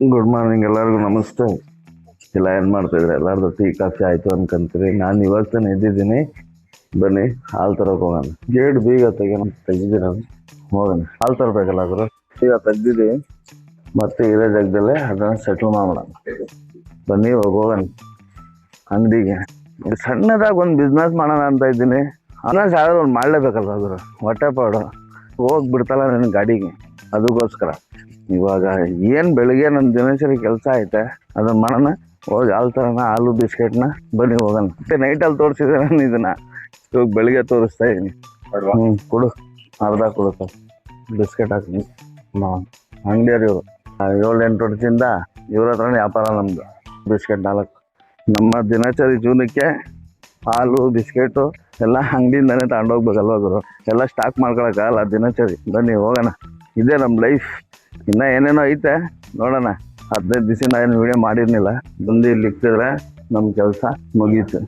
Good morning ಎಲ್ಲರಿಗೂ ನಮಸ್ತೆ. ಎಲ್ಲ ಏನು ಮಾಡ್ತಾಯಿದ್ರೆ ಎಲ್ಲರದು ಟೀ ಕಾಫಿ ಆಯಿತು ಅನ್ಕೊಂತೀರಿ. ನಾನು ಇವಾಗ ತಾನೇ ಎದ್ದಿದ್ದೀನಿ. ಬನ್ನಿ ಹಾಲು ತರೋಕೆ ಹೋಗೋಣ. ಗೇಟ್ ಬೀಗ ತೆಗಿದ್ದೀರ ಹೋಗೋಣ. ಹಾಲು ತರಬೇಕಲ್ಲ ಗುರು. ಈಗ ತೆಗ್ದಿದ್ದೀವಿ, ಮತ್ತೆ ಇರೋ ಜಾಗದಲ್ಲೇ ಅದನ್ನು ಸೆಟ್ಲ್ ಮಾಡೋಣ. ಬನ್ನಿ ಹೋಗೋಣ ಅಂಗಡಿಗೆ. ಸಣ್ಣದಾಗಿ ಒಂದು ಬಿಸ್ನೆಸ್ ಮಾಡೋಣ ಅಂತ ಇದ್ದೀನಿ. ಬಿಸ್ನೆಸ್ ಯಾವ್ದಾದ್ರು ಒಂದು ಮಾಡಲೇಬೇಕಲ್ವ ಗುರು. ಹೊಟ್ಟೆಪಾಡು ಹೋಗ್ಬಿಡ್ತಲ್ಲ ನನ್ನ ಗಾಡಿಗೆ. ಅದಕ್ಕೋಸ್ಕರ ಇವಾಗ ಏನು ಬೆಳಿಗ್ಗೆ ನನ್ನ ದಿನಚರಿ ಕೆಲಸ ಐತೆ ಅದನ್ನು ಮಾಡೋಣ. ಹೋಗಿ ಹಾಲು ತರೋಣ, ಹಾಲು ಬಿಸ್ಕೆಟ್ನ. ಬನ್ನಿ ಹೋಗೋಣ. ಮತ್ತೆ ನೈಟಲ್ಲಿ ತೋರಿಸಿದ್ರೆ ನಾನು ಇದನ್ನು ಇವಾಗ ಬೆಳಿಗ್ಗೆ ತೋರಿಸ್ತಾ ಇದ್ದೀನಿ. ಕೊಡು, ಅರ್ಧ ಕೊಡುತ್ತೆ ಬಿಸ್ಕೆಟ್ ಹಾಕಿ. ಅಂಗಡಿಯವ್ರು ಇವರು 7-8 ವರ್ಷದಿಂದ ಇವ್ರ ಹತ್ರನೇ ವ್ಯಾಪಾರ ನಮ್ಮದು. ಬಿಸ್ಕೆಟ್ 4 ನಮ್ಮ ದಿನಚರಿ ಜೀವನಕ್ಕೆ ಹಾಲು ಬಿಸ್ಕೆಟು ಎಲ್ಲ ಅಂಗಡಿಯಿಂದನೇ ತಗೊಂಡೋಗ್ಬೇಕಲ್ವ ಗುರು. ಎಲ್ಲ ಸ್ಟಾಕ್ ಮಾಡ್ಕೊಳಕ್ಕಾಗಲ್ಲ ದಿನಚರಿ. ಬನ್ನಿ ಹೋಗೋಣ. ಇದೇ ನಮ್ಮ ಲೈಫ್. ಇನ್ನೂ ಏನೇನೋ ಐತೆ ನೋಡೋಣ. 15 ದಿವಸ ಏನು ವೀಡಿಯೋ ಮಾಡಿರ್ನಿಲ್ಲ. ಬಂದು ಇಲ್ಲಿ ಇಕ್ತಿದ್ರೆ ನಮ್ಮ ಕೆಲಸ ಮುಗೀತು.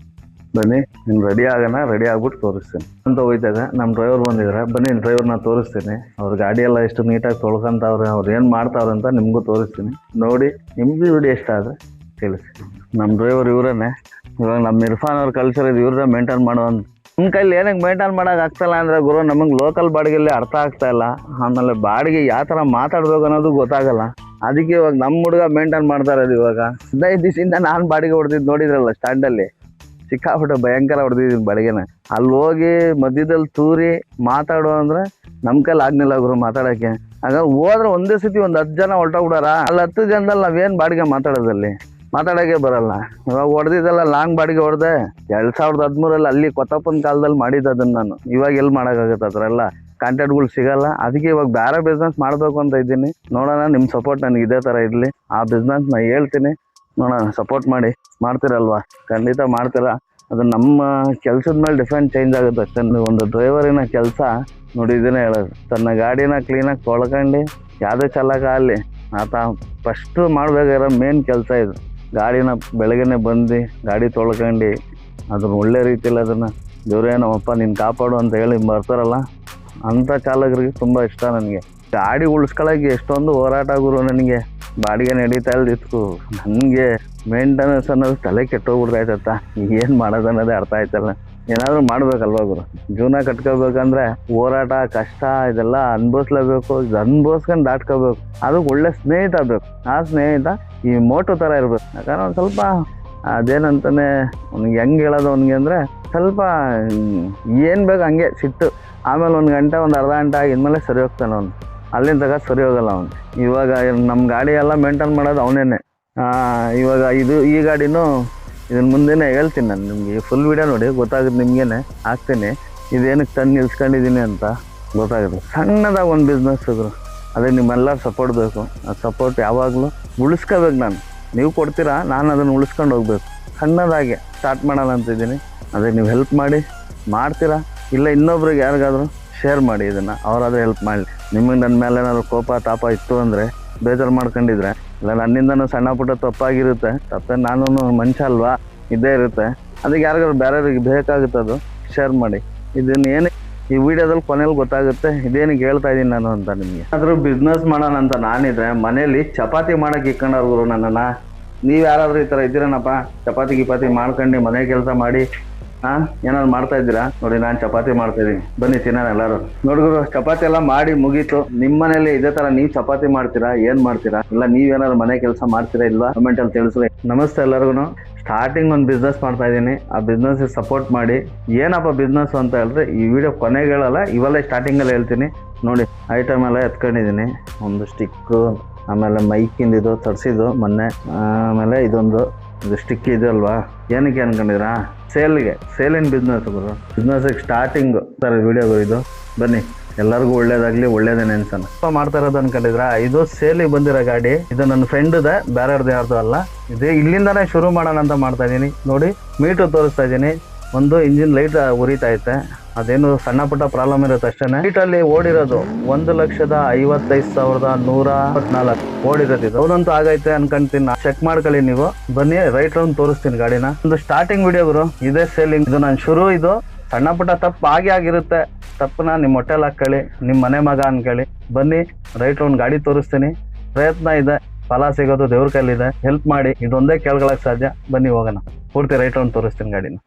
ಬನ್ನಿ ನೀನು ರೆಡಿ ಆಗೋಣ. ರೆಡಿ ಆಗ್ಬಿಟ್ಟು ತೋರಿಸ್ತೀನಿ ಅಂತ ಹೋಯ್ತಾಗ ನಮ್ಮ ಡ್ರೈವರ್ ಬಂದಿದ್ದಾರೆ. ಬನ್ನಿ ಡ್ರೈವರ್ನ ತೋರಿಸ್ತೀನಿ. ಅವ್ರ ಗಾಡಿ ಎಲ್ಲ ಎಷ್ಟು ನೀಟಾಗಿ ತೊಳ್ಕೊಂತವ್ರೆ, ಅವ್ರು ಏನು ಮಾಡ್ತಾವ್ರೆ ಅಂತ ನಿಮಗೂ ತೋರಿಸ್ತೀನಿ. ನೋಡಿ ನಿಮಗೂ ವಿಡಿಯೋ ಇಷ್ಟ ಆದರೆ ತಿಳಿಸಿ. ನಮ್ಮ ಡ್ರೈವರ್ ಇವರನ್ನೇ. ಇವಾಗ ನಮ್ಮ ಇರ್ಫಾನ್ ಅವ್ರ ಕಲ್ಚರ್ ಇದು ಇವ್ರನ್ನ ಮೇಂಟೈನ್ ಮಾಡುವಂತ. ನಿಮ್ಮ ಕೈಲಿ ಏನಕ್ಕೆ ಮೇಂಟೈನ್ ಮಾಡೋಕೆ ಆಗ್ತಾಯಿಲ್ಲ ಅಂದರೆ ಗುರು, ನಮಗೆ ಲೋಕಲ್ ಬಾಡಿಗೆಯಲ್ಲಿ ಅರ್ಥ ಆಗ್ತಾಯಿಲ್ಲ. ಆಮೇಲೆ ಬಾಡಿಗೆ ಯಾವ ಥರ ಮಾತಾಡ್ಬೇಕು ಅನ್ನೋದು ಗೊತ್ತಾಗಲ್ಲ. ಅದಕ್ಕೆ ಇವಾಗ ನಮ್ಮ ಹುಡುಗ ಮೇಂಟೈನ್ ಮಾಡ್ತಾ ಇರೋದು. ಇವಾಗ 15 ದಿವಸದಿಂದ ನಾನು ಬಾಡಿಗೆ ಹೊಡೆದಿದ್ದು ನೋಡಿದ್ರಲ್ಲ, ಸ್ಟ್ಯಾಂಡಲ್ಲಿ ಸಿಕ್ಕಾಬಿಟ್ಟು ಭಯಂಕರ ಹೊಡೆದಿದ್ದೀನಿ ಬಾಡಿಗೆನ. ಅಲ್ಲಿ ಹೋಗಿ ಮಧ್ಯದಲ್ಲಿ ತೂರಿ ಮಾತಾಡೋ ಅಂದರೆ ನಮ್ಮ ಕೈಲಿ ಆಗ್ನಿಲ್ಲ ಗುರು ಮಾತಾಡೋಕ್ಕೆ. ಹಾಗಾಗಿ ಹೋದ್ರೆ ಒಂದೇ ಸತಿ ಒಂದು 10 ಜನ ಹೊರಟೋಗ್ಬಿಡಾರ. ಅಲ್ಲಿ 10 ಜನದಲ್ಲಿ ನಾವೇನು ಬಾಡಿಗೆ ಮಾತಾಡೋದಲ್ಲಿ ಮಾತಾಡೋಕ್ಕೆ ಬರಲ್ಲ. ಇವಾಗ ಹೊಡೆದಿದ್ದೆಲ್ಲ ಲಾಂಗ್ ಬಾಡಿಗೆ ಹೊಡೆದೆ 2013 ಅಲ್ಲಿ ಕೊತ್ತಪ್ಪನ ಕಾಲದಲ್ಲಿ ಮಾಡಿದ್ದು ಅದನ್ನು ನಾನು. ಇವಾಗ ಎಲ್ಲಿ ಮಾಡೋಕ್ಕಾಗುತ್ತೆ? ಆ ಥರ ಎಲ್ಲ ಕಾಂಟ್ಯಾಕ್ಟ್ಗಳು ಸಿಗಲ್ಲ. ಅದಕ್ಕೆ ಇವಾಗ ಬೇರೆ ಬಿಸ್ನೆಸ್ ಮಾಡಬೇಕು ಅಂತ ಇದ್ದೀನಿ. ನೋಡೋಣ, ನಿಮ್ಮ ಸಪೋರ್ಟ್ ನನಗೆ ಇದೇ ಥರ ಇರಲಿ. ಆ ಬಿಸ್ನೆಸ್ ನಾನು ಹೇಳ್ತೀನಿ, ನೋಡೋಣ. ಸಪೋರ್ಟ್ ಮಾಡಿ. ಮಾಡ್ತೀರಲ್ವಾ? ಖಂಡಿತ ಮಾಡ್ತೀರಾ. ಅದು ನಮ್ಮ ಕೆಲಸದ ಮೇಲೆ ಡಿಫ್ರೆಂಟ್ ಚೇಂಜ್ ಆಗುತ್ತೆ ಅಷ್ಟೇ. ಒಂದು ಡ್ರೈವರಿನ ಕೆಲಸ ನೋಡಿ ಇದನ್ನೇ ಹೇಳೋದು. ತನ್ನ ಗಾಡಿನ ಕ್ಲೀನಾಗಿ ತೊಳ್ಕೊಂಡು ಯಾವುದೇ ಚಾಲಕ ಆಗಲಿ ಆತ ಫಸ್ಟು ಮಾಡಬೇಕಾಗಿರೋ ಮೇನ್ ಕೆಲಸ ಇದು. ಗಾಡಿನ ಬೆಳಗ್ಗೆನೆ ಬಂದು ಗಾಡಿ ತೊಳ್ಕೊಂಡು ಅದನ್ನು ಒಳ್ಳೆ ರೀತಿಯಲ್ಲಿ ಅದನ್ನು ದೇವ್ರೇ ನಮ್ಮಪ್ಪ ನೀನು ಕಾಪಾಡು ಅಂತ ಹೇಳಿ ಬರ್ತಾರಲ್ಲ, ಅಂಥ ಚಾಲಕರಿಗೆ ತುಂಬ ಇಷ್ಟ ನನಗೆ. ಗಾಡಿ ಉಳಿಸ್ಕೊಳ್ಳೋಕೆ ಎಷ್ಟೊಂದು ಹೋರಾಟ ಗುರು. ನನಗೆ ಬಾಡಿಗೆ ನಡೀತಾ ಇಲ್ದಿತ್ತು. ನನಗೆ ಮೇಂಟೆನೆನ್ಸ್ ಅನ್ನೋದು ತಲೆ ಕೆಟ್ಟೋಗ್ಬಿಡ್ತಾಯ್ತತ್ತ. ಏನು ಮಾಡೋದು ಅನ್ನೋದೇ ಅರ್ಥ ಆಯ್ತಲ್ಲ. ಏನಾದರೂ ಮಾಡಬೇಕಲ್ವ ಗುರು. ಜೀವನ ಕಟ್ಕೋಬೇಕಂದ್ರೆ ಹೋರಾಟ ಕಷ್ಟ ಇದೆಲ್ಲ ಅನುಭವಿಸ್ಲೇಬೇಕು. ಇದು ಅನುಭವಿಸ್ಕೊಂಡು ದಾಟ್ಕೋಬೇಕು. ಅದಕ್ಕೆ ಒಳ್ಳೆ ಸ್ನೇಹಿತ ಬೇಕು. ಆ ಸ್ನೇಹಿತ ಈ ಮೋಟು ಥರ ಇರಬೇಕು. ಯಾಕಂದ್ರೆ ಒಂದು ಸ್ವಲ್ಪ ಅದೇನಂತಾನೆ ಅವ್ನಿಗೆ ಹೆಂಗೆ ಹೇಳೋದು ಅವನಿಗೆ ಅಂದರೆ ಸ್ವಲ್ಪ ಏನು ಬೇಕು ಹಂಗೆ ಸಿಟ್ಟು. ಆಮೇಲೆ 1 ಗಂಟೆ ಒಂದು ಅರ್ಧ ಗಂಟೆ ಆಗಿದ್ಮೇಲೆ ಸರಿ ಹೋಗ್ತಾನೆ ಅವನು. ಅಲ್ಲಿಂದ ತಗ ಸರಿ ಹೋಗಲ್ಲ ಅವನು. ಇವಾಗ ನಮ್ಮ ಗಾಡಿ ಎಲ್ಲ ಮೇಂಟೈನ್ ಮಾಡೋದು ಅವನೇನೆ. ಇವಾಗ ಈ ಗಾಡಿನೂ ಇದನ್ನು ಮುಂದೆನೇ ಹೇಳ್ತೀನಿ ನಾನು ನಿಮಗೆ. ಫುಲ್ ವೀಡಿಯೋ ನೋಡಿ ಗೊತ್ತಾಗುತ್ತೆ ನಿಮಗೇನೆ. ಹಾಕ್ತೀನಿ ಇದೇನಕ್ಕೆ ತಂದು ನಿಲ್ಸ್ಕೊಂಡಿದ್ದೀನಿ ಅಂತ ಗೊತ್ತಾಗುತ್ತೆ. ಸಣ್ಣದಾಗಿ ಒಂದು ಬಿಸ್ನೆಸ್ ಇದ್ರು ಅದೇ ನಿಮ್ಮೆಲ್ಲರ ಸಪೋರ್ಟ್ ಬೇಕು. ಆ ಸಪೋರ್ಟ್ ಯಾವಾಗಲೂ ಉಳಿಸ್ಕೋಬೇಕು. ನೀವು ಕೊಡ್ತೀರಾ, ನಾನು ಅದನ್ನು ಉಳಿಸ್ಕೊಂಡು ಹೋಗ್ಬೇಕು. ಸಣ್ಣದಾಗೆ ಸ್ಟಾರ್ಟ್ ಮಾಡೋಣ ಅಂತಿದ್ದೀನಿ. ಅದೇ ನೀವು ಹೆಲ್ಪ್ ಮಾಡಿ. ಮಾಡ್ತೀರಾ? ಇಲ್ಲ ಇನ್ನೊಬ್ರಿಗೆ ಯಾರಿಗಾದರೂ ಶೇರ್ ಮಾಡಿ ಇದನ್ನು. ಅವರಾದರೂ ಹೆಲ್ಪ್ ಮಾಡಲಿ. ನಿಮಗೆ ನನ್ನ ಮೇಲೆ ಏನಾದ್ರು ಕೋಪ ತಾಪ ಇತ್ತು ಅಂದರೆ ಬೇಜಾರು ಮಾಡ್ಕೊಂಡಿದ್ರೆ, ಇಲ್ಲ ನನ್ನಿಂದನೂ ಸಣ್ಣ ಪುಟ್ಟ ತಪ್ಪಾಗಿರುತ್ತೆ. ತಪ್ಪೇ ನಾನು ಮನುಷ್ಯ ಅಲ್ವಾ, ಇದ್ದೇ ಇರುತ್ತೆ. ಅದಕ್ಕೆ ಯಾರಿಗಾದ್ರು ಬೇರೆಯವ್ರಿಗೆ ಬೇಕಾಗುತ್ತೆ ಅದು ಶೇರ್ ಮಾಡಿ. ಇದನ್ನು ಏನು ಈ ವಿಡಿಯೋದಲ್ಲಿ ಕೊನೆಯಲ್ಲಿ ಗೊತ್ತಾಗುತ್ತೆ ಇದೇನಿಗೆ ಹೇಳ್ತಾ ಇದ್ದೀನಿ ನಾನು ಅಂತ ನಿಮಗೆ. ಆದರೂ ಬಿಸ್ನೆಸ್ ಮಾಡೋಣ ಅಂತ ನಾನಿದ್ರೆ ಮನೇಲಿ ಚಪಾತಿ ಮಾಡೋಕೆ ಇಕ್ಕೊಂಡವ್ರು ನನ್ನನ್ನು. ನೀವು ಯಾರಾದರೂ ಈ ಥರ ಇದ್ದೀರೇನಪ್ಪ, ಚಪಾತಿ ಗಿಪಾತಿ ಮಾಡ್ಕೊಂಡು ಮನೆ ಕೆಲಸ ಮಾಡಿ ಏನಾದ್ರು ಮಾಡ್ತಾ ಇದ್ದೀರಾ? ನೋಡಿ ನಾನು ಚಪಾತಿ ಮಾಡ್ತಾಯಿದ್ದೀನಿ, ಬನ್ನಿ ತಿನ್ನೋಣ ಎಲ್ಲರೂ. ನೋಡಿದ್ರು ಚಪಾತಿ ಎಲ್ಲ ಮಾಡಿ ಮುಗೀತು. ನಿಮ್ಮ ಮನೇಲಿ ಇದೇ ಥರ ನೀವು ಚಪಾತಿ ಮಾಡ್ತೀರಾ? ಏನು ಮಾಡ್ತೀರಾ? ಇಲ್ಲ ನೀವೇನಾದ್ರು ಮನೆ ಕೆಲಸ ಮಾಡ್ತೀರಾ ಇಲ್ವಾ? ಕಮೆಂಟಲ್ಲಿ ತಿಳಿಸ್ರಿ. ನಮಸ್ತೆ ಎಲ್ಲರಿಗೂ. ಸ್ಟಾರ್ಟಿಂಗ್ ಒಂದು ಬಿಸ್ನೆಸ್ ಮಾಡ್ತಾ ಇದ್ದೀನಿ. ಆ ಬಿಸ್ನೆಸ್ಗೆ ಸಪೋರ್ಟ್ ಮಾಡಿ. ಏನಪ್ಪ ಬಿಸ್ನೆಸ್ ಅಂತ ಹೇಳಿದ್ರೆ ಈ ವಿಡಿಯೋ ಕೊನೆಗೆ ಹೇಳಲ್ಲ, ಇವೆಲ್ಲ ಸ್ಟಾರ್ಟಿಂಗಲ್ಲಿ ಹೇಳ್ತೀನಿ. ನೋಡಿ ಐಟಮ್ ಎಲ್ಲ ಎತ್ಕೊಂಡಿದ್ದೀನಿ. ಒಂದು ಸ್ಟಿಕ್ಕು, ಆಮೇಲೆ ಮೈಕಿಂದಿದು ತರಿಸಿದ್ದು ಮೊನ್ನೆ, ಆಮೇಲೆ ಇದು ಸ್ಟಿಕ್ ಇದೆ ಅಲ್ವಾ. ಏನಕ್ಕೆ ಅನ್ಕೊಂಡಿದ್ರಾ? ಸೇಲಿನ ಬಿಸ್ನೆಸ್ ಗುರು. ಬಿಸ್ನೆಸ್ಸಿಗೆ ಸ್ಟಾರ್ಟಿಂಗು ಸರ್ ವಿಡಿಯೋಗಳು ಇದು. ಬನ್ನಿ ಎಲ್ಲರಿಗೂ ಒಳ್ಳೇದಾಗಲಿ, ಒಳ್ಳೇದೇ ನೆನ್ಸೋಣ. ಮಾಡ್ತಾ ಇರೋದು ಅನ್ಕೊಂಡಿದ್ರ? ಇದು ಸೇಲಿಗೆ ಬಂದಿರೋ ಗಾಡಿ. ಇದು ನನ್ನ ಫ್ರೆಂಡ್ದೆ, ಬೇರೆಯವ್ರದ್ದು ಯಾರ್ದು ಅಲ್ಲ. ಇದೇ ಇಲ್ಲಿಂದನೇ ಶುರು ಮಾಡೋಣ ಅಂತ ಮಾಡ್ತಾ ಇದ್ದೀನಿ. ನೋಡಿ ಮೀಟ್ರ್ ತೋರಿಸ್ತಾ ಇದ್ದೀನಿ. ಒಂದು ಇಂಜಿನ್ ಲೈಟ್ ಉರಿತಾ ಐತೆ. ಅದೇನು ಸಣ್ಣ ಪುಟ್ಟ ಪ್ರಾಬ್ಲಮ್ ಇರುತ್ತೆ ಅಷ್ಟೇ. ಲೈಟಲ್ಲಿ ಓಡಿರೋದು 1,55,124 ಓಡಿರೋದು. ಇದು ಹೌದಂತೂ ಆಗೈತೆ ಅನ್ಕೊಂತೀನಿ. ಚೆಕ್ ಮಾಡ್ಕೊಳ್ಳಿ ನೀವು. ಬನ್ನಿ ರೈಟ್ ರೌಂಡ್ ತೋರಿಸ್ತೀನಿ ಗಾಡಿನ. ಒಂದು ಸ್ಟಾರ್ಟಿಂಗ್ ವಿಡಿಯೋ ಗುರು. ಇದೇ ಸೇಲಿಂಗ್. ಇದು ನಾನು ಶುರು. ಇದು ಸಣ್ಣ ಪುಟ್ಟ ತಪ್ಪು ಆಗಿರುತ್ತೆ. ತಪ್ಪನ್ನ ನಿಮ್ಮ ಹೊಟ್ಟೆಲಿ ಹಾಕ್ಕೊಳ್ಳಿ, ನಿಮ್ಮ ಮನೆ ಮಗ ಅನ್ಕೊಳ್ಳಿ. ಬನ್ನಿ ರೈಟ್ ರೌಂಡ್ ಗಾಡಿ ತೋರಿಸ್ತೀನಿ. ಪ್ರಯತ್ನ ಇದೆ. ಫಲ ಸಿಗೋದು ದೇವ್ರ ಕೈಲಿದೆ. ಹೆಲ್ಪ್ ಮಾಡಿ, ಇದೊಂದೇ ಕೇಳ್ಕೊಳಕ್ ಸಾಧ್ಯ. ಬನ್ನಿ ಹೋಗೋಣ, ಪೂರ್ತಿ ರೈಟ್ ರೌಂಡ್ ತೋರಿಸ್ತೀನಿ ಗಾಡಿನ.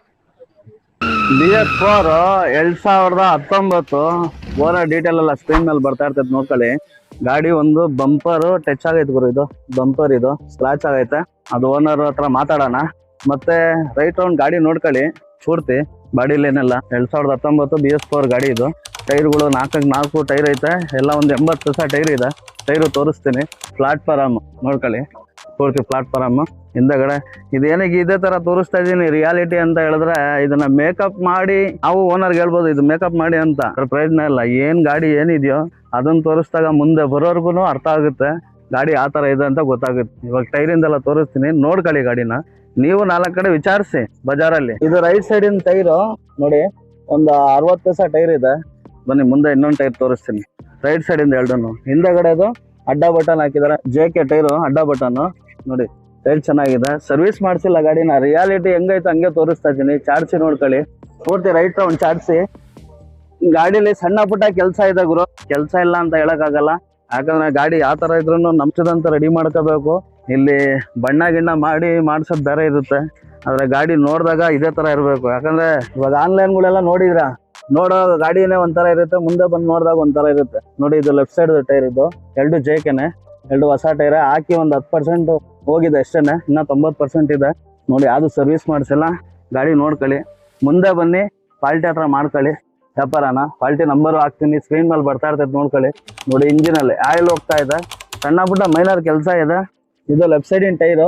BS4 2019 ಓನರ್ ಡೀಟೇಲ್ ಎಲ್ಲ ಸ್ಕ್ರೀನ್ ಮೇಲೆ ಬರ್ತಾ ಇರ್ತೈತೆ ನೋಡ್ಕೊಳ್ಳಿ. ಗಾಡಿ ಒಂದು ಬಂಪರ್ ಟಚ್ ಆಗೈತೆ ಗುರು, ಇದು ಬಂಪರ್ ಇದು ಸ್ಕ್ರಾಚ್ ಆಗೈತೆ. ಅದು ಓನರ್ ಹತ್ರ ಮಾತಾಡೋಣ. ಮತ್ತೆ ರೈಟ್ ರೌಂಡ್ ಗಾಡಿ ನೋಡ್ಕೊಳ್ಳಿ ಪೂರ್ತಿ. ಬಾಡಿಲೇನೆಲ್ಲ 2019 BS4 ಗಾಡಿ ಇದು. ಟೈರ್ಗಳು 4 ಟೈರ್ ಐತೆ, ಎಲ್ಲ ಒಂದು 80% ಟೈರ್ ಇದೆ. ಟೈರು ತೋರಿಸ್ತೀನಿ. ಪ್ಲಾಟ್ಫಾರಮ್ ನೋಡ್ಕೊಳ್ಳಿ ಪೂರ್ತಿ ಪ್ಲಾಟ್ಫಾರಮ್. ಹಿಂದಗಡೆ ಇದೇನಿಗೆ ಇದೇ ತರ ತೋರಿಸ್ತಾ ಇದೀನಿ. ರಿಯಾಲಿಟಿ ಅಂತ ಹೇಳಿದ್ರೆ ಇದನ್ನ ಮೇಕಪ್ ಮಾಡಿ ನಾವು ಓನರ್ಗೆ ಹೇಳ್ಬೋದು ಇದು ಮೇಕಪ್ ಮಾಡಿ ಅಂತ. ಪ್ರಯೋಜನ ಇಲ್ಲ. ಏನ್ ಗಾಡಿ ಏನಿದೆಯೋ ಅದನ್ನ ತೋರಿಸಿದಾಗ ಮುಂದೆ ಬರೋರ್ಗು ಅರ್ಥ ಆಗುತ್ತೆ ಗಾಡಿ ಆ ತರ ಇದೆ ಅಂತ ಗೊತ್ತಾಗುತ್ತೆ. ಇವಾಗ ಟೈರಿಂದೆಲ್ಲ ತೋರಿಸ್ತೀನಿ, ನೋಡ್ಕೊಳ್ಳಿ ಗಾಡಿನ. ನೀವು 4 ಕಡೆ ವಿಚಾರಿಸಿ ಬಜಾರಲ್ಲಿ. ಇದು ರೈಟ್ ಸೈಡಿನ ಟೈರು ನೋಡಿ, ಒಂದು 60% ಟೈರ್ ಇದೆ. ಬನ್ನಿ ಮುಂದೆ ಇನ್ನೊಂದು ಟೈರ್ ತೋರಿಸ್ತೀನಿ. ರೈಟ್ ಸೈಡ್ ಇಂದ ಎರಡನ್ನು. ಹಿಂದಗಡೆದು ಅಡ್ಡ ಬಟನ್ ಹಾಕಿದಾರೆ, JK ಟೈರು ಅಡ್ಡ ಬಟನ್ ನೋಡಿ. ಟೈರ್ ಚೆನ್ನಾಗಿದೆ, ಸರ್ವಿಸ್ ಮಾಡಿಸಿಲ್ಲ ಗಾಡಿನ. ರಿಯಾಲಿಟಿ ಹೆಂಗೈತೆ ಹಂಗೆ ತೋರಿಸ್ತಾ ಇದ್ದೀನಿ. ಚಾಡ್ಸಿ ನೋಡ್ಕೊಳ್ಳಿ ಪೂರ್ತಿ ರೈಟ್ ರೌಂಡ್ ಚಾಡ್ಸಿ. ಗಾಡಿಲಿ ಸಣ್ಣ ಪುಟ್ಟ ಕೆಲಸ ಇದೆ ಗುರು, ಕೆಲಸ ಇಲ್ಲ ಅಂತ ಹೇಳಕ್ಕಾಗಲ್ಲ. ಯಾಕಂದ್ರೆ ಗಾಡಿ ಯಾವ ತರ ಇದ್ರು ನಮ್ಸದಂತ ರೆಡಿ ಮಾಡ್ಕೋಬೇಕು. ಇಲ್ಲಿ ಬಣ್ಣ ಗಿಣ್ಣ ಮಾಡಿ ಮಾಡ್ಸೋದ್ ಬೇರೆ ಇರುತ್ತೆ, ಆದ್ರೆ ಗಾಡಿ ನೋಡಿದಾಗ ಇದೇ ತರ ಇರಬೇಕು. ಯಾಕಂದ್ರೆ ಇವಾಗ ಆನ್ಲೈನ್ಗಳೆಲ್ಲ ನೋಡಿದ್ರ ನೋಡೋ ಗಾಡಿನೇ ಒಂಥರ ಇರುತ್ತೆ, ಮುಂದೆ ಬಂದು ನೋಡಿದಾಗ ಒಂಥರ ಇರುತ್ತೆ ನೋಡಿ. ಇದು ಲೆಫ್ಟ್ ಸೈಡ್ ಟೈರ್, ಇದು 2 JKನೆ, 2 ಹೊಸ ಟೈರ್ ಹಾಕಿ ಒಂದು 10% ಹೋಗಿದೆ ಅಷ್ಟೇನೆ, ಇನ್ನ 90% ಇದೆ ನೋಡಿ. ಯಾವ್ದು ಸರ್ವಿಸ್ ಮಾಡಿಸಿಲ್ಲ. ಗಾಡಿ ನೋಡ್ಕೊಳ್ಳಿ. ಮುಂದೆ ಬನ್ನಿ, ಪಾಲ್ಟಿ ಹತ್ರ ಮಾಡ್ಕೊಳ್ಳಿ ವ್ಯಾಪಾರನ. ಪಾಲ್ಟಿ ನಂಬರ್ ಹಾಕ್ತೀನಿ, ಸ್ಕ್ರೀನ್ ಮೇಲೆ ಬರ್ತಾ ಇರ್ತೈತೆ ನೋಡ್ಕೊಳ್ಳಿ. ನೋಡಿ ಇಂಜಿನಲ್ಲಿ ಆಯಿಲ್ ಹೋಗ್ತಾ ಇದೆ, ಸಣ್ಣ ಪುಟ್ಟ ಮೈನರ್ ಕೆಲಸ ಇದೆ. ಇದು ಲೆಫ್ಟ್ ಸೈಡಿನ ಟೈರು.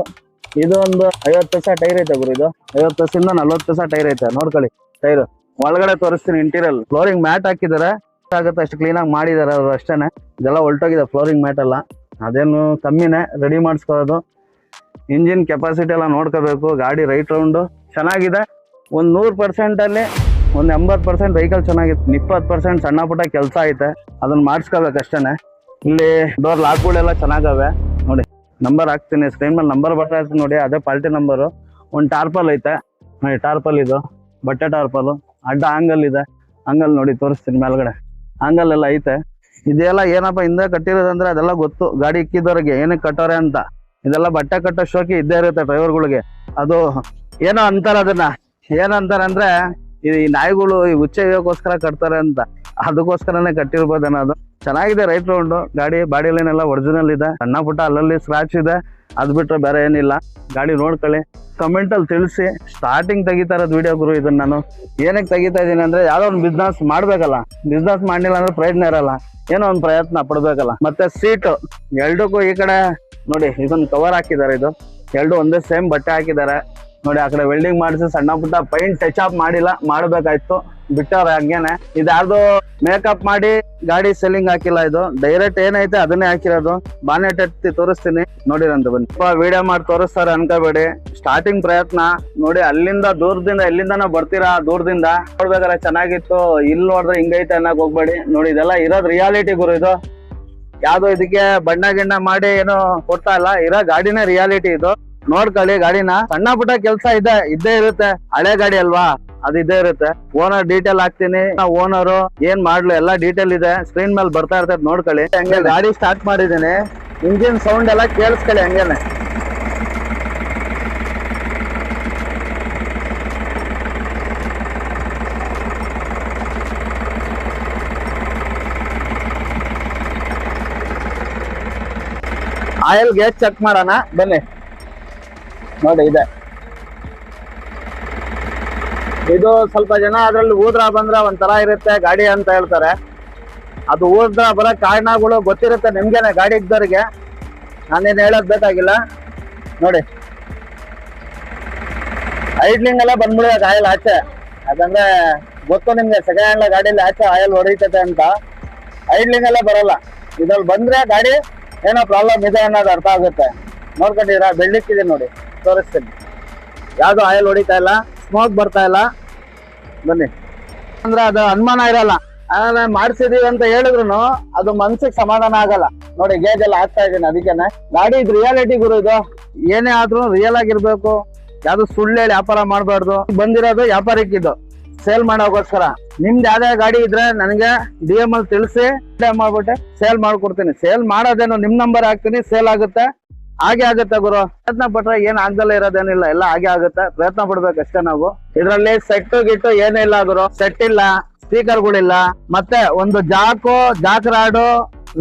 ಇದು ಒಂದು 50% ಟೈರ್ ಐತೆ ಗುರು. ಇದು 50% 40% ಟೈರ್ ಐತೆ ನೋಡ್ಕೊಳ್ಳಿ. ಟೈರು ಒಳಗಡೆ ತೋರಿಸ್ತೀನಿ. ಇಂಟೀರಿಯಲ್ ಫ್ಲೋರಿಂಗ್ ಮ್ಯಾಟ್ ಹಾಕಿದ್ದಾರೆ, ಆಗುತ್ತೆ ಅಷ್ಟು ಕ್ಲೀನಾಗಿ ಮಾಡಿದ್ದಾರೆ ಅವರು ಅಷ್ಟೇನೆ. ಇದೆಲ್ಲ ಹೊಲ್ಟೋಗಿದೆ ಫ್ಲೋರಿಂಗ್ ಮ್ಯಾಟ್ ಎಲ್ಲ, ಅದೇನು ಕಮ್ಮಿನೇ, ರೆಡಿ ಮಾಡಿಸ್ಕೊಳ್ಳೋದು. ಇಂಜಿನ್ ಕೆಪಾಸಿಟಿ ಎಲ್ಲ ನೋಡ್ಕೋಬೇಕು. ಗಾಡಿ ರೈಟ್ ರೌಂಡು ಚೆನ್ನಾಗಿದೆ. ಒಂದು 100% ಅಲ್ಲಿ ಒಂದು 80% ವೆಹಿಕಲ್ ಚೆನ್ನಾಗಿದೆ. 20% ಸಣ್ಣ ಪುಟ್ಟ ಕೆಲಸ ಐತೆ, ಅದನ್ನ ಮಾಡಿಸ್ಕೋಬೇಕು ಅಷ್ಟೇನೆ. ಇಲ್ಲಿ ಡೋರ್ ಲಾಕ್ಗಳೆಲ್ಲ ಚೆನ್ನಾಗವೆ ನೋಡಿ. ನಂಬರ್ ಹಾಕ್ತೀನಿ, ಸ್ಕ್ರೀನ್ ಮೇಲೆ ನಂಬರ್ ಬರ್ತಾ ಇರ್ತೀನಿ ನೋಡಿ, ಅದೇ ಪಾಲ್ಟಿ ನಂಬರು. ಒಂದು ಟಾರ್ಪಲ್ ಐತೆ ನೋಡಿ, ಟಾರ್ಪಲ್ ಇದು ಬಟ್ಟೆ ಟಾರ್ಪಲ್. ಅಡ್ಡ ಆಂಗಲ್ ಇದೆ, ಆಂಗಲ್ ನೋಡಿ ತೋರಿಸ್ತೀನಿ. ಮೇಲ್ಗಡೆ ಆಂಗಲ್ ಎಲ್ಲ ಐತೆ. ಇದೆಲ್ಲ ಏನಪ್ಪ ಹಿಂದೆ ಕಟ್ಟಿರೋದಂದ್ರೆ ಅದೆಲ್ಲ ಗೊತ್ತು ಗಾಡಿ ಇಕ್ಕಿದವ್ರಿಗೆ ಏನಕ್ಕೆ ಕಟ್ಟೋರೆ ಅಂತ. ಇದೆಲ್ಲ ಬಟ್ಟೆ ಕಟ್ಟೋ ಶೋಕಿ ಇದ್ದೇ ಇರುತ್ತೆ ಡ್ರೈವರ್ಗಳಿಗೆ. ಅದು ಏನೋ ಅಂತಾರೆ, ಅದನ್ನ ಏನಂತಾರೆ ಅಂದ್ರೆ ಈ ನಾಯಿಗಳು ಈ ಉಚ್ಚೆಗೋಸ್ಕರ ಕಟ್ತಾರೆ ಅಂತ, ಅದಕ್ಕೋಸ್ಕರನೇ ಕಟ್ಟಿರ್ಬೋದೇನೋ. ಅದು ಚೆನ್ನಾಗಿದೆ ರೈಟ್ ರೌಂಡು ಗಾಡಿ. ಬಾಡಿಲೇನೆಲ್ಲ ಒರಿಜಿನಲ್ ಇದೆ, ಸಣ್ಣ ಪುಟ್ಟ ಅಲ್ಲಲ್ಲಿ ಸ್ಕ್ರಾಚ್ ಇದೆ, ಅದ್ ಬಿಟ್ರೆ ಬೇರೆ ಏನಿಲ್ಲ. ಗಾಡಿ ನೋಡ್ಕೊಳ್ಳಿ, ಕಮೆಂಟ್ ಅಲ್ಲಿ ತಿಳಿಸಿ. ಸ್ಟಾರ್ಟಿಂಗ್ ತೆಗಿತಾ ಇರೋದು ವಿಡಿಯೋ ಗುರು. ಇದನ್ನ ನಾನು ಏನಕ್ಕೆ ತೆಗಿತಾ ಇದ್ದೀನಿ ಅಂದ್ರೆ, ಯಾವ್ದೋ ಒಂದು ಬಿಸ್ನೆಸ್ ಮಾಡ್ಬೇಕಲ್ಲ, ಬಿಸ್ನೆಸ್ ಮಾಡ್ಲಿಲ್ಲ ಅಂದ್ರೆ ಪ್ರಯತ್ನ ಇರಲ್ಲ, ಏನೋ ಒಂದು ಪ್ರಯತ್ನ ಪಡ್ಬೇಕಲ್ಲ. ಮತ್ತೆ ಸೀಟ್ ಎರಡಕ್ಕೂ ಈ ಕಡೆ ನೋಡಿ, ಇದೊಂದು ಕವರ್ ಹಾಕಿದ್ದಾರೆ. ಇದು 2 ಒಂದೇ ಸೇಮ್ ಬಟ್ಟೆ ಹಾಕಿದ್ದಾರೆ ನೋಡಿ. ಆ ಕಡೆ ವೆಲ್ಡಿಂಗ್ ಮಾಡಿಸಿ ಸಣ್ಣ ಪುಟ್ಟ ಪೈಂಟ್ ಟಚ್ ಅಪ್ ಮಾಡಿಲ್ಲ, ಮಾಡ್ಬೇಕಾಯ್ತು, ಬಿಟ್ಟವ್ರೆ ಹಂಗೇನೆ. ಇದ್ಯಾರ್ದು ಮೇಕಪ್ ಮಾಡಿ ಗಾಡಿ ಸೆಲ್ಲಿಂಗ್ ಹಾಕಿಲ್ಲ, ಇದು ಡೈರೆಕ್ಟ್ ಏನೈತೆ ಅದನ್ನೇ ಹಾಕಿರೋದು. ಬಾನೆಟ್ ಎತ್ತಿ ತೋರಿಸ್ತೀನಿ ನೋಡಿರಂತ ಬನ್ನಿ. ವಿಡಿಯೋ ಮಾಡಿ ತೋರಿಸ್ತಾರೆ ಅನ್ಕೋಬೇಡಿ. ಸ್ಟಾರ್ಟಿಂಗ್ ಪ್ರಯತ್ನ ನೋಡಿ. ಅಲ್ಲಿಂದ ದೂರದಿಂದ, ಎಲ್ಲಿಂದನೋ ಬರ್ತೀರಾ ದೂರದಿಂದ, ನೋಡ್ಬೇಕಾದ್ರೆ ಚೆನ್ನಾಗಿತ್ತು, ಇಲ್ಲಿ ನೋಡಿದ್ರೆ ಹಿಂಗೈತೆ ಅನ್ನಕ್ ಹೋಗ್ಬೇಡಿ ನೋಡಿ. ಇದೆಲ್ಲ ಇರೋದ್ ರಿಯಾಲಿಟಿ ಗುರು. ಇದು ಯಾವ್ದೋ ಇದಕ್ಕೆ ಬಣ್ಣ ಗಿಣ್ಣ ಮಾಡಿ ಏನೋ ಕೊಡ್ತಾ ಇಲ್ಲ, ಇರೋ ಗಾಡಿನೇ ರಿಯಾಲಿಟಿ ಇದು. ನೋಡ್ಕೊಳ್ಳಿ ಗಾಡಿನ. ಸಣ್ಣ ಪುಟ್ಟ ಕೆಲಸ ಇದ್ದೇ ಇರುತ್ತೆ, ಹಳೆ ಗಾಡಿ ಅಲ್ವಾ, ಅದು ಇದ್ದೇ ಇರುತ್ತೆ. ಓನರ್ ಡೀಟೇಲ್ ಹಾಕ್ತೀನಿ, ಓನರು ಏನ್ ಮಾಡ್ಲು ಎಲ್ಲ ಡೀಟೇಲ್ ಇದೆ, ಸ್ಕ್ರೀನ್ ಮೇಲೆ ಬರ್ತಾ ಇರ್ತೈತೆ ನೋಡ್ಕೊಳ್ಳಿ. ಹಂಗೆ ಗಾಡಿ ಸ್ಟಾರ್ಟ್ ಮಾಡಿದೀನಿ, ಇಂಜಿನ್ ಸೌಂಡ್ ಎಲ್ಲ ಕೇಳಿಸ್ಕೊಳ್ಳಿ ಹಂಗೇನೆ. ಆಯಿಲ್ ಗೇಜ್ ಚೆಕ್ ಮಾಡೋಣ ಬನ್ನಿ ನೋಡಿ. ಇದು ಸ್ವಲ್ಪ ಜನ ಅದ್ರಲ್ಲಿ ಊದ್ರ ಬಂದ್ರೆ ಒಂಥರ ಇರುತ್ತೆ ಗಾಡಿ ಅಂತ ಹೇಳ್ತಾರೆ. ಅದು ಊದ್ರ ಬರೋ ಕಾರಣಗಳು ಗೊತ್ತಿರುತ್ತೆ ನಿಮ್ಗೆನೆ, ಗಾಡಿ ಇದ್ದವ್ರಿಗೆ. ನಾನೇನು ಹೇಳೋದ್ ಬೇಕಾಗಿಲ್ಲ ನೋಡಿ. ಐಡ್ಲಿಂಗ್ ಎಲ್ಲ ಬಂದ್ಬಿಡೋದು ಆಯಿಲ್ ಆಚೆ, ಯಾಕಂದ್ರೆ ಗೊತ್ತು ನಿಮ್ಗೆ ಸೆಕೆಂಡ್ ಹ್ಯಾಂಡ್ ಗಾಡಿಯಲ್ಲಿ ಆಚೆ ಆಯಿಲ್ ಹೊಡಿತೈತೆ ಅಂತ. ಐಡ್ಲಿಂಗ್ ಎಲ್ಲ ಬರಲ್ಲ, ಇದ್ರಲ್ಲಿ ಬಂದ್ರೆ ಗಾಡಿ ಏನೋ ಪ್ರಾಬ್ಲಮ್ ಇದೆ ಅನ್ನೋದು ಅರ್ಥ ಆಗುತ್ತೆ. ನೋಡ್ಕೊಂಡಿರ ಬೆಳ್ಳಿಕ್ಕಿದೆ ನೋಡಿ, ತೋರಿಸ್ತೀನಿ. ಯಾವ್ದು ಆಯಿಲ್ ಹೊಡಿತಾ ಇಲ್ಲ, ಸ್ಮೋಕ್ ಬರ್ತಾ ಇಲ್ಲ. ಬನ್ನಿ ಅಂದ್ರೆ ಅದು ಅನುಮಾನ ಇರಲ್ಲ. ಮಾಡಿಸಿದೀವಿ ಅಂತ ಹೇಳಿದ್ರು ಅದು ಮನ್ಸಿಗೆ ಸಮಾಧಾನ ಆಗಲ್ಲ ನೋಡಿ. ಗೇಜ್ ಎಲ್ಲ ಹಾಕ್ತಾ ಇದ್ದೀನಿ ಅದಕ್ಕೇನೆ. ಗಾಡಿ ಇದು ರಿಯಾಲಿಟಿ ಗುರು. ಇದು ಏನೇ ಆದ್ರೂ ರಿಯಲ್ ಆಗಿರ್ಬೇಕು, ಯಾವ್ದು ಸುಳ್ಳು ಹೇಳಿ ವ್ಯಾಪಾರ ಮಾಡಬಾರ್ದು. ಬಂದಿರೋದು ವ್ಯಾಪಾರಕ್ಕಿದ್ದು, ಸೇಲ್ ಮಾಡೋಗೋಸ್ಕರ. ನಿಮ್ದು ಯಾವ್ದೇ ಗಾಡಿ ಇದ್ರೆ ನನಗೆ DM ಅಲ್ಲಿ ತಿಳಿಸಿ, ಮಾಡ್ಬಿಟ್ಟೆ ಸೇಲ್ ಮಾಡ್ಕೊಡ್ತೀನಿ. ಸೇಲ್ ಮಾಡೋದೇನು ನಿಮ್ ನಂಬರ್ ಹಾಕ್ತೀನಿ, ಸೇಲ್ ಆಗುತ್ತೆ. ಹಾಗೆ ಆಗುತ್ತೆ ಗುರು. ಪ್ರಯತ್ನ ಪಟ್ರೆ ಏನ್ ಆಗ್ದಲ್ಲ ಇರೋದೇನಿಲ್ಲ, ಎಲ್ಲ ಹಾಗೆ ಆಗುತ್ತೆ. ಪ್ರಯತ್ನ ಪಡ್ಬೇಕಷ್ಟೇ ನಾವು. ಇದ್ರಲ್ಲಿ ಸೆಟ್ ಗಿಟ್ಟು ಏನಿಲ್ಲ ಗುರು, ಸೆಟ್ ಇಲ್ಲ, ಸ್ಪೀಕರ್ಗಳಿಲ್ಲ, ಮತ್ತೆ ಒಂದು ಜಾಕ್ ರಾಡು,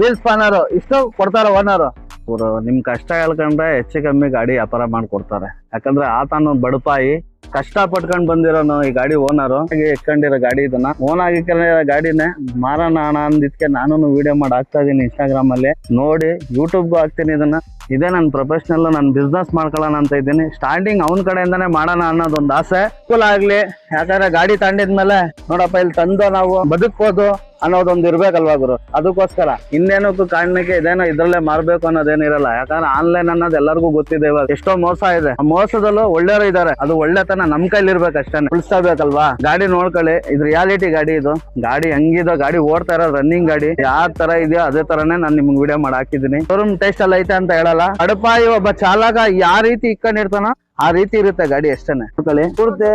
ವೀಲ್ ಸ್ಪಾನರ್ ಇಷ್ಟು ಕೊಡ್ತಾರ ಓನರ್. ಇವರು ನಿಮ್ ಕಷ್ಟ ಹೇಳ್ಕೊಂಡ್ರೆ ಹೆಚ್ಚು ಕಮ್ಮಿ ಗಾಡಿ ವ್ಯಾಪಾರ ಮಾಡ್ಕೊಡ್ತಾರೆ. ಯಾಕಂದ್ರೆ ಆತನು ಬಡಪಾಯಿ ಕಷ್ಟ ಪಟ್ಕೊಂಡ್ ಬಂದಿರೋನು ಈ ಗಾಡಿ ಓನರು. ಇಟ್ಕೊಂಡಿರೋ ಗಾಡಿ ಇದನ್ನ ಓನ್ ಆಗಿರೋ ಗಾಡಿನೇ ಮಾರೋಣ ಅಣ್ಣ ಅಂದಿದ್ಕೆ ನಾನು ವಿಡಿಯೋ ಮಾಡಿ ಹಾಕ್ತಾ ಇದೀನಿ ಇನ್ಸ್ಟಾಗ್ರಾಮ್ ಅಲ್ಲಿ. ನೋಡಿ ಯೂಟ್ಯೂಬ್ಗೂ ಹಾಕ್ತೀನಿ ಇದನ್ನ. ಇದೇ ನನ್ನ ಪ್ರೊಫೆಷನಲ್, ನಾನು ಬಿಸ್ನೆಸ್ ಮಾಡ್ಕೊಳ್ಳೋಣ ಅಂತ ಇದ್ದೀನಿ. ಸ್ಟಾರ್ಟಿಂಗ್ ಅವನ ಕಡೆಯಿಂದಾನೇ ಮಾಡೋಣ ಅನ್ನೋದೊಂದು ಆಸೆ. ಅನುಕೂಲ ಆಗ್ಲಿ, ಯಾಕಂದ್ರೆ ಗಾಡಿ ತಂದಿದ್ಮೇಲೆ ನೋಡಪ್ಪ ಇಲ್ಲಿ ತಂದು ನಾವು ಬದುಕ್ಬೋದು ಅನ್ನೋದೊಂದು ಇರ್ಬೇಕಲ್ವಾ ಗುರು. ಅದಕ್ಕೋಸ್ಕರ ಇನ್ನೇನಕ್ಕೂ ಕಾರಣಕ್ಕೆ ಇದೇನೋ ಇದ್ರಲ್ಲೇ ಮಾರ್ಬೇಕು ಅನ್ನೋದೇನಿರಲ್ಲ. ಯಾಕಂದ್ರೆ ಆನ್ಲೈನ್ ಅನ್ನೋದು ಎಲ್ಲರಿಗೂ ಗೊತ್ತಿದೆ. ಇವಾಗ ಎಷ್ಟೋ ಮೋಸ ಇದೆ, ಆ ಮೋಸದಲ್ಲೂ ಒಳ್ಳೆಯವರು ಇದಾರೆ. ಅದು ಒಳ್ಳೆತನ ನಮ್ ಕೈಲಿ ಇರ್ಬೇಕಷ್ಟೇ, ಉಳಿಸ್ಕೋಬೇಕಲ್ವಾ. ಗಾಡಿ ನೋಡ್ಕೊಳ್ಳಿ, ಇದು ರಿಯಾಲಿಟಿ ಗಾಡಿ. ಇದು ಗಾಡಿ ಹೆಂಗಿದೋ, ಗಾಡಿ ಓಡ್ತಾ ಇರೋ ರನ್ನಿಂಗ್ ಗಾಡಿ ಯಾವ ತರ ಇದೆಯೋ ಅದೇ ತರನೇ ನಾನು ನಿಮ್ಗೆ ವಿಡಿಯೋ ಮಾಡಿ ಹಾಕಿದ್ದೀನಿ. ಶೋರೂಮ್ ಟೆಸ್ಟ್ ಎಲ್ಲ ಐತೆ ಅಂತ ಹೇಳಲ್ಲ. ಅಡಪಾಯಿ ಒಬ್ಬ ಚಾಲಕ ಯಾವ ರೀತಿ ಇಟ್ಕೊಂಡಿರ್ತಾನೋ ಆ ರೀತಿ ಇರುತ್ತೆ ಗಾಡಿ ಅಷ್ಟೇನೆ. ನೋಡ್ಕೊಳ್ಳಿ, ಪೂರ್ತಿ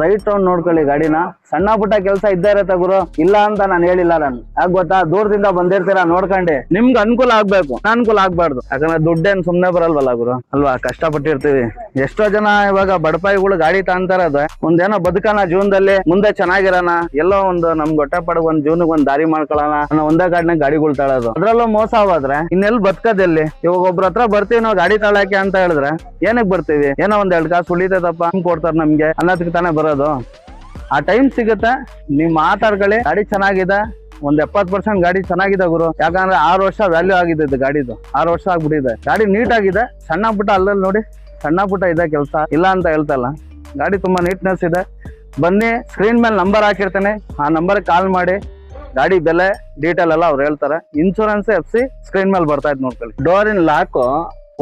ರೈಟ್ ರೌಂಡ್ ನೋಡ್ಕೊಳ್ಳಿ ಗಾಡಿನ. ಸಣ್ಣ ಪುಟ್ಟ ಕೆಲಸ ಇದ್ದೇ ಇರತ್ತೆ ಗುರು, ಇಲ್ಲ ಅಂತ ನಾನು ಹೇಳಿಲ್ಲ. ನಾನು ಯಾಕೆ ಗೊತ್ತಾ, ದೂರದಿಂದ ಬಂದಿರ್ತೀರಾ ನೋಡ್ಕೊಂಡಿ, ನಿಮ್ಗೆ ಅನುಕೂಲ ಆಗ್ಬೇಕು, ಅನುಕೂಲ ಆಗ್ಬಾರ್ದು. ಯಾಕಂದ್ರೆ ದುಡ್ಡೇನ್ ಸುಮ್ನೆ ಬರಲ್ವಲ್ಲ ಗುರು, ಅಲ್ವಾ. ಕಷ್ಟಪಟ್ಟಿರ್ತೀವಿ. ಎಷ್ಟೋ ಜನ ಇವಾಗ ಬಡಪಾಯಿಗಳು ಗಾಡಿ ತಗೊಂತಾರದು ಒಂದೇನೋ ಬದುಕನ ಜೀವನದಲ್ಲಿ, ಮುಂದೆ ಚೆನ್ನಾಗಿರೋಣ, ಎಲ್ಲೋ ಒಂದು ನಮ್ಗೆ ಹೊಟ್ಟೆ ಪಡಗ ಒಂದ್ ಜೀವನಕ್ಕೆ ಒಂದ್ ದಾರಿ ಮಾಡ್ಕೊಳ್ಳೋಣ ಅನ್ನೋ ಒಂದೇ ಗಾಡಿನಾಗ ಗಾಡಿಗಳು ತಳೋದು. ಅದ್ರಲ್ಲೂ ಮೋಸ ಹೋದ್ರೆ ಇನ್ನೆಲ್ಲಿ ಬದುಕದಲ್ಲಿ. ಇವಾಗ ಒಬ್ರ ಹತ್ರ ಬರ್ತೀವಿ ನಾವು ಗಾಡಿ ತಳಕ್ಕೆ ಅಂತ ಹೇಳಿದ್ರೆ ಏನಕ್ಕೆ ಬರ್ತೀವಿ, ಏನೋ ಒಂದ್ 2 ಕಾಸು ಉಳಿತದಪ್ಪ ಕೊಡ್ತಾರ ನಮ್ಗೆ ಅನ್ನೋದಕ್ಕೆ ತಾನೇ ಬರೋದು. ಆ ಟೈಮ್ ಸಿಗುತ್ತೆ, ನೀವ್ ಮಾತಾಡ್ಕೊಳ್ಳಿ. ಗಾಡಿ ಚೆನ್ನಾಗಿದೆ, ಒಂದ್ 70% ಗಾಡಿ ಚೆನ್ನಾಗಿದೆ ಗುರು. ಯಾಕಂದ್ರೆ 6 ವರ್ಷ ವ್ಯಾಲ್ಯೂ ಆಗಿದೆ ಗಾಡಿದು, 6 ವರ್ಷ ಆಗ್ಬಿಟ್ಟಿದೆ. ಗಾಡಿ ನೀಟ್ ಆಗಿದೆ. ಸಣ್ಣ ಪುಟ್ಟ ಅಲ್ಲಲ್ಲಿ ನೋಡಿ, ಸಣ್ಣ ಪುಟ್ಟ ಇದೆ ಕೆಲಸ, ಇಲ್ಲ ಅಂತ ಹೇಳ್ತಲ್ಲ. ಗಾಡಿ ತುಂಬಾ ನೀಟ್ನೆಸ್ ಇದೆ. ಬನ್ನಿ, ಸ್ಕ್ರೀನ್ ಮೇಲೆ ನಂಬರ್ ಹಾಕಿರ್ತೇನೆ, ಆ ನಂಬರ್ ಕಾಲ್ ಮಾಡಿ ಗಾಡಿ ಬೆಲೆ ಡೀಟೇಲ್ ಎಲ್ಲ ಅವ್ರು ಹೇಳ್ತಾರೆ. ಇನ್ಶೂರೆನ್ಸ್ FC ಸ್ಕ್ರೀನ್ ಮೇಲೆ ಬರ್ತಾ ಇದ್ ನೋಡ್ಕೊಳ್ಳಿ. ಡೋರ್ ಇನ್ ಲಾಕ್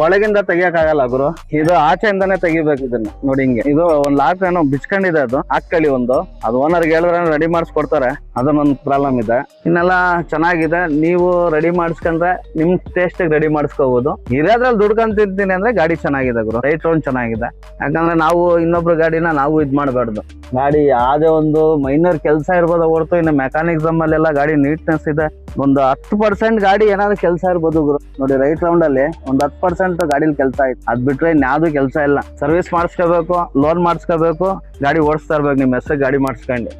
ಒಳಗಿಂದ ತೆಗಿಯಕ್ ಆಗಲ್ಲ ಗುರು, ಇದು ಆಚೆಯಿಂದಾನೇ ತೆಗಿಬೇಕು. ಇದನ್ನ ನೋಡಿ, ಹಿಂಗೆ ಇದು ಒಂದ್ ಲಾಕ್ ಏನೋ ಬಿಚ್ಕೊಂಡಿದೆ, ಅದು ಹಾಕೊಳ್ಳಿ ಒಂದು. ಅದು ಓನರ್ಗೆ ಹೇಳಿದ್ರೆ ರೆಡಿ ಮಾಡಿಸ್ಕೊಡ್ತಾರೆ, ಅದನ್ನೊಂದು ಪ್ರಾಬ್ಲಮ್ ಇದೆ. ಇನ್ನೆಲ್ಲ ಚೆನ್ನಾಗಿದೆ. ನೀವು ರೆಡಿ ಮಾಡಿಸ್ಕೊಂಡ್ರೆ ನಿಮ್ ಟೇಸ್ಟ್ ರೆಡಿ ಮಾಡಿಸ್ಕೋಬಹುದು. ಇರೋದ್ರಲ್ಲಿ ದುಡ್ಕೊಂಡ್ ತಿಂತೀನಿ ಅಂದ್ರೆ ಗಾಡಿ ಚೆನ್ನಾಗಿದೆ ಗುರು, ರೈಟ್ ರೌಂಡ್ ಚೆನ್ನಾಗಿದೆ. ಯಾಕಂದ್ರೆ ನಾವು ಇನ್ನೊಬ್ರು ಗಾಡಿನ ನಾವು ಇದ್ ಮಾಡಬಾರ್ದು. ಗಾಡಿ ಯಾವ್ದೇ ಒಂದು ಮೈನರ್ ಕೆಲಸ ಇರ್ಬೋದು ಹೊರತು, ಇನ್ನು ಮೆಕ್ಯಾನಿಕ್ಸಮ್ ಅಲ್ಲೆಲ್ಲ ಗಾಡಿ ನೀಟ್ನೆಸ್ ಇದೆ. ಒಂದು 10% ಗಾಡಿ ಏನಾದ್ರು ಕೆಲಸ ಇರ್ಬೋದು ಗುರು. ನೋಡಿ, ರೈಟ್ ರೌಂಡ್ ಅಲ್ಲಿ ಒಂದು 10% ಗಾಡಿಲಿ ಕೆಲಸ ಐತೆ. ಅದ್ ಬಿಟ್ರೆ ಇನ್ಯಾವ್ದು ಕೆಲಸ ಇಲ್ಲ. ಸರ್ವಿಸ್ ಮಾಡಿಸ್ಕೋಬೇಕು, ಲೋನ್ ಮಾಡಿಸ್ಕೋಬೇಕು, ಗಾಡಿ ಓಡಿಸ್ತಾ ಇರ್ಬೇಕು ನಿಮ್ ಹೆಸರು ಗಾಡಿ ಮಾಡಿಸ್ಕೊಂಡು.